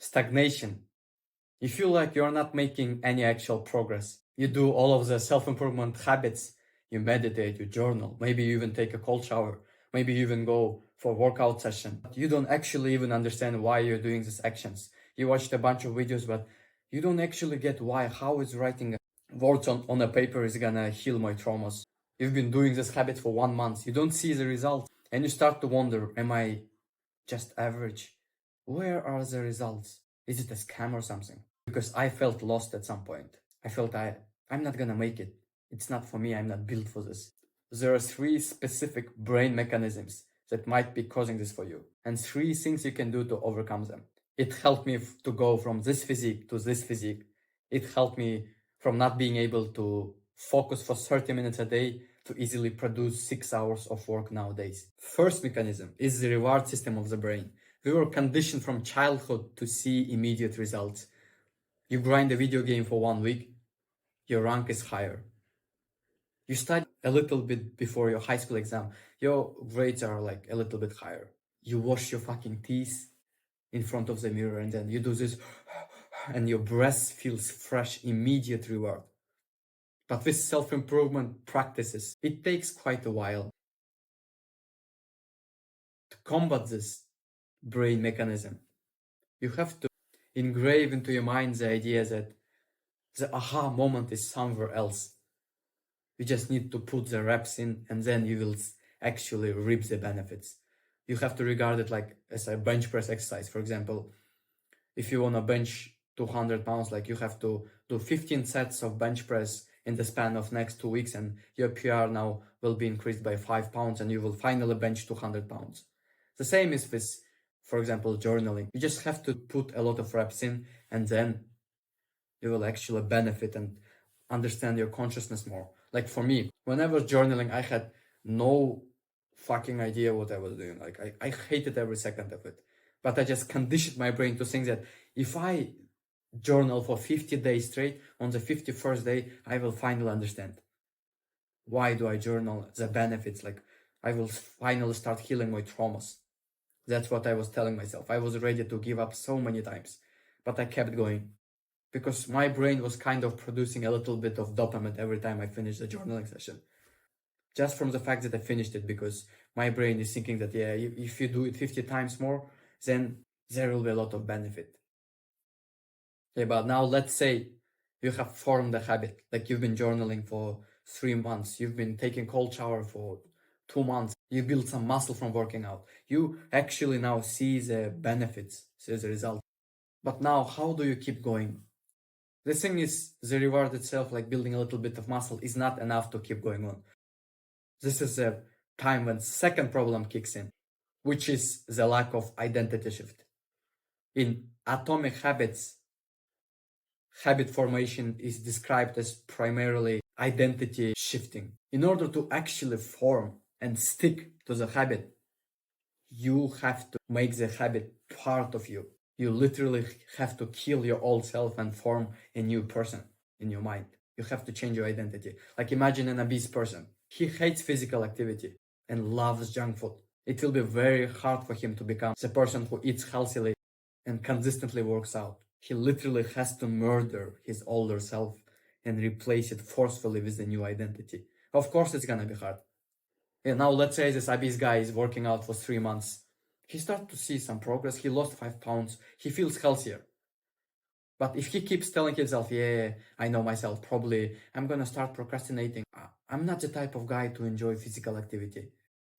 stagnation. You feel like you're not making any actual progress. You do all of the self-improvement habits. You meditate, you journal, maybe you even take a cold shower, maybe you even go for a workout session. You don't actually even understand why you're doing these actions. You watched a bunch of videos, but you don't actually get why. How is writing words on a paper is gonna heal my traumas? You've been doing this habit for 1 month. You don't see the results. And you start to wonder, am I just average? Where are the results? Is it a scam or something? Because I felt lost at some point. I felt I'm not gonna make it. It's not for me. I'm not built for this. There are 3 specific brain mechanisms that might be causing this for you, and 3 things you can do to overcome them. It helped me to go from this physique to this physique. It helped me from not being able to focus for 30 minutes a day to easily produce 6 hours of work nowadays. First mechanism is the reward system of the brain. We were conditioned from childhood to see immediate results. You grind a video game for 1 week, your rank is higher. You study a little bit before your high school exam, your grades are like a little bit higher. You wash your fucking teeth in front of the mirror and then you do this and your breath feels fresh, immediate reward. But with self-improvement practices, it takes quite a while to combat this brain mechanism. You have to engrave into your mind the idea that the aha moment is somewhere else. You just need to put the reps in and then you will actually reap the benefits. You have to regard it like as a bench press exercise. For example, if you want to bench 200 pounds, like you have to do 15 sets of bench press in the span of next 2 weeks and your PR now will be increased by 5 pounds and you will finally bench 200 pounds. The same is with, for example, journaling. You just have to put a lot of reps in and then you will actually benefit and understand your consciousness more. Like for me, when I was journaling, I had no fucking idea what I was doing. Like I hated every second of it. But I just conditioned my brain to think that if I journal for 50 days straight, on the 51st day, I will finally understand. Why do I journal? The benefits, like I will finally start healing my traumas. That's what I was telling myself. I was ready to give up so many times, but I kept going because my brain was kind of producing a little bit of dopamine every time I finished the journaling session. Just from the fact that I finished it, because my brain is thinking that, yeah, if you do it 50 times more, then there will be a lot of benefit. Okay, but now let's say you have formed a habit, like you've been journaling for 3 months, you've been taking cold shower for 2 months, you build some muscle from working out. You actually now see the benefits, see the result. But now, how do you keep going? The thing is, the reward itself, like building a little bit of muscle, is not enough to keep going on. This is a time when second problem kicks in, which is the lack of identity shift. In Atomic Habits, habit formation is described as primarily identity shifting. In order to actually form and stick to the habit, you have to make the habit part of you. You literally have to kill your old self and form a new person in your mind. You have to change your identity. Like imagine an obese person. He hates physical activity and loves junk food. It will be very hard for him to become the person who eats healthily and consistently works out. He literally has to murder his older self and replace it forcefully with a new identity. Of course, it's gonna be hard. And now let's say this obese guy is working out for 3 months. He starts to see some progress. He lost 5 pounds. He feels healthier. But if he keeps telling himself, yeah, I know myself, probably I'm gonna start procrastinating. I'm not the type of guy to enjoy physical activity.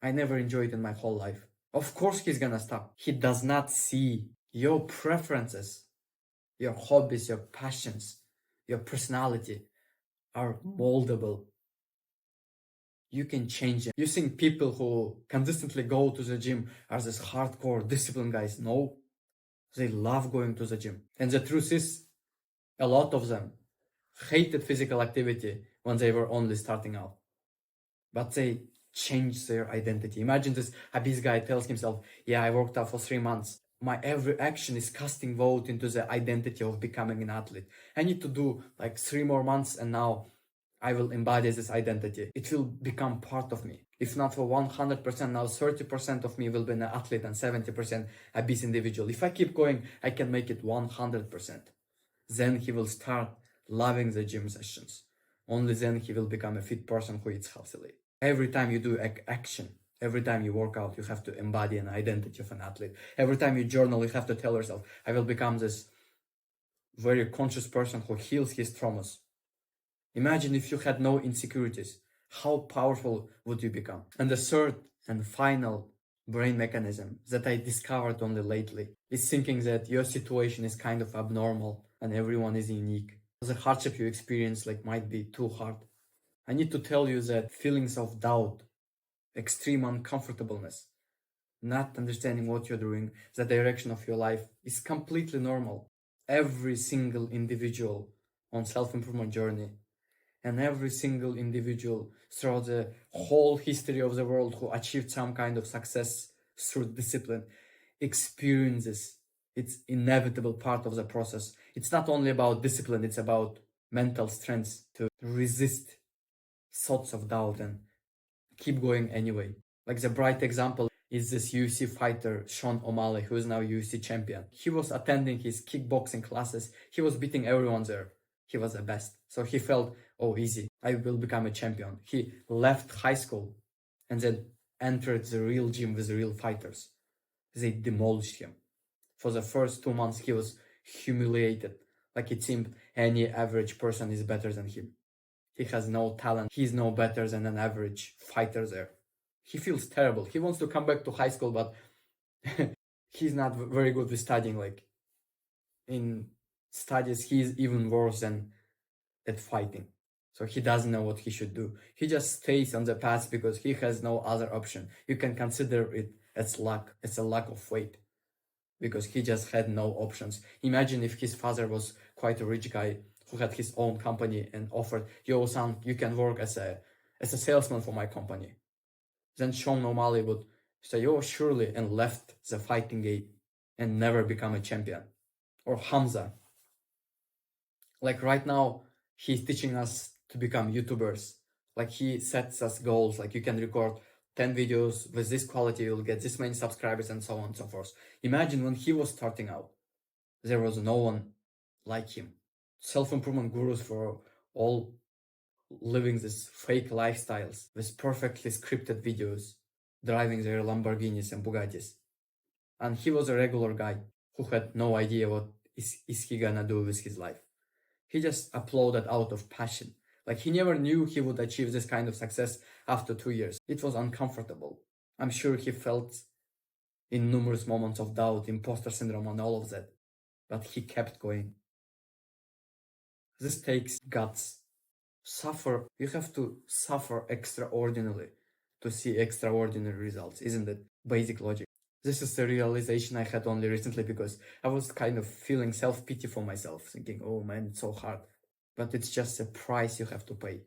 I never enjoyed it in my whole life. Of course he's gonna stop. He does not see your preferences, your hobbies, your passions, your personality are moldable. You can change them. You think people who consistently go to the gym are these hardcore disciplined guys? No, they love going to the gym. And the truth is, a lot of them hated physical activity when they were only starting out. But they changed their identity. Imagine this obese guy tells himself, yeah, I worked out for 3 months. My every action is casting vote into the identity of becoming an athlete. I need to do like 3 more months and now I will embody this identity. It will become part of me. If not for 100%, now 30% of me will be an athlete and 70% a beast individual. If I keep going, I can make it 100%. Then he will start loving the gym sessions. Only then he will become a fit person who eats healthily. Every time you do action, every time you work out, you have to embody an identity of an athlete. Every time you journal, you have to tell yourself, I will become this very conscious person who heals his traumas. Imagine if you had no insecurities. How powerful would you become? And the third and final brain mechanism that I discovered only lately is thinking that your situation is kind of abnormal and everyone is unique. The hardship you experience might be too hard. I need to tell you that feelings of doubt, extreme uncomfortableness, not understanding what you're doing, the direction of your life is completely normal. Every single individual on self-improvement journey and every single individual throughout the whole history of the world who achieved some kind of success through discipline experiences it's inevitable part of the process. It's not only about discipline, it's about mental strength to resist thoughts of doubt and keep going anyway. Like the bright example is this UFC fighter, Sean O'Malley, who is now UFC champion. He was attending his kickboxing classes. He was beating everyone there. He was the best. So he felt, oh, easy, I will become a champion. He left high school and then entered the real gym with real fighters. They demolished him. For the first 2 months, he was humiliated. Like it seemed any average person is better than him. He has no talent. He's no better than an average fighter there. He feels terrible. He wants to come back to high school, but he's not very good with studying. Like in studies, he's even worse than at fighting. So he doesn't know what he should do. He just stays on the path because he has no other option. You can consider it as luck. It's a lack of faith because he just had no options. Imagine if his father was quite a rich guy who had his own company and offered, yo son, you can work as a salesman for my company. Then Sean O'Malley would say, yo, surely, and left the fighting game and never become a champion. Or Hamza. Like right now, he's teaching us to become YouTubers. Like he sets us goals, like you can record 10 videos with this quality, you'll get this many subscribers and so on and so forth. Imagine when he was starting out, there was no one like him. Self-improvement gurus for all living these fake lifestyles with perfectly scripted videos, driving their Lamborghinis and Bugattis. And he was a regular guy who had no idea what is he gonna do with his life. He just uploaded out of passion. Like he never knew he would achieve this kind of success after 2 years. It was uncomfortable. I'm sure he felt in numerous moments of doubt, imposter syndrome and all of that. But he kept going. This takes guts. You have to suffer extraordinarily to see extraordinary results, isn't it? Basic logic. This is the realization I had only recently because I was kind of feeling self-pity for myself, thinking, oh man, it's so hard. But it's just a price you have to pay.